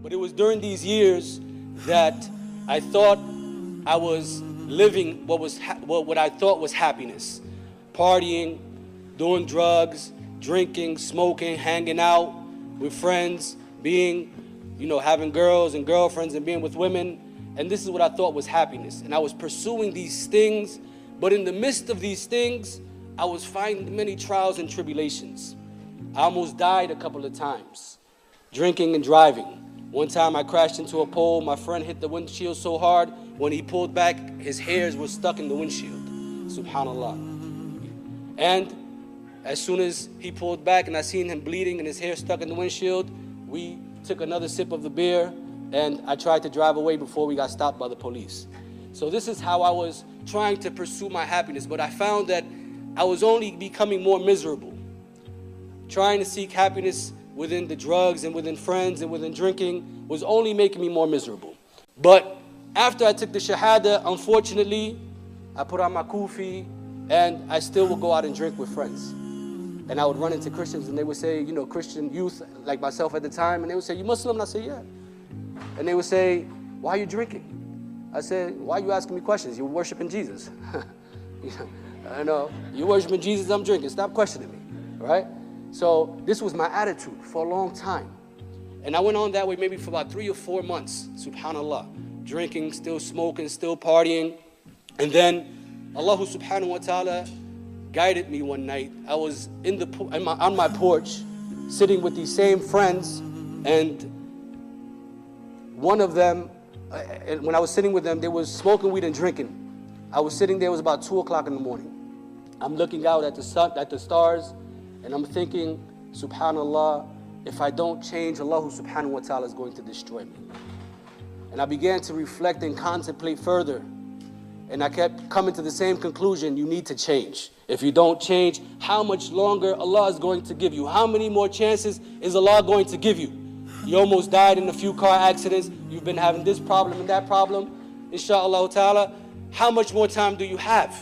But it was during these years that I thought I was living what I thought was happiness. Partying, doing drugs, drinking, smoking, hanging out with friends, being, having girls and girlfriends and being with women. And this is what I thought was happiness. And I was pursuing these things, but in the midst of these things, I was finding many trials and tribulations. I almost died a couple of times, drinking and driving. One time I crashed into a pole. My friend hit the windshield so hard, when he pulled back, his hairs were stuck in the windshield. Subhanallah. And as soon as he pulled back and I seen him bleeding and his hair stuck in the windshield, we took another sip of the beer and I tried to drive away before we got stopped by the police. So this is how I was trying to pursue my happiness, but I found that I was only becoming more miserable. Trying to seek happiness within the drugs and within friends and within drinking was only making me more miserable. But after I took the Shahada, unfortunately, I put on my kufi and I still would go out and drink with friends. And I would run into Christians and they would say, Christian youth like myself at the time, and they would say, "You Muslim?" And I said, "Yeah." And they would say, "Why are you drinking?" I said, "Why are you asking me questions? You're worshiping Jesus." I know, you're worshiping Jesus, I'm drinking. Stop questioning me, right? So this was my attitude for a long time. And I went on that way maybe for about 3 or 4 months, subhanallah. Drinking, still smoking, still partying. And then Allah subhanahu wa ta'ala guided me one night. I was on my porch, sitting with these same friends, and one of them, when I was sitting with them, they was smoking weed and drinking. I was sitting there, it was about 2 o'clock in the morning. I'm looking out at the sun, at the stars, and I'm thinking, subhanallah, if I don't change, Allah subhanahu wa ta'ala is going to destroy me. And I began to reflect and contemplate further. And I kept coming to the same conclusion: you need to change. If you don't change, how much longer Allah is going to give you? How many more chances is Allah going to give you? You almost died in a few car accidents. You've been having this problem and that problem. Inshallah ta'ala, how much more time do you have?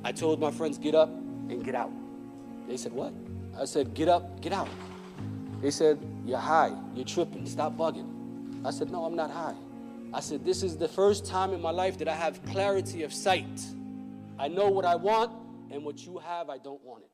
I told my friends, get up and get out. They said, "What?" I said, "Get up, get out." They said, "You're high, you're tripping, stop bugging." I said, "No, I'm not high." I said, "This is the first time in my life that I have clarity of sight. I know what I want, and what you have, I don't want it."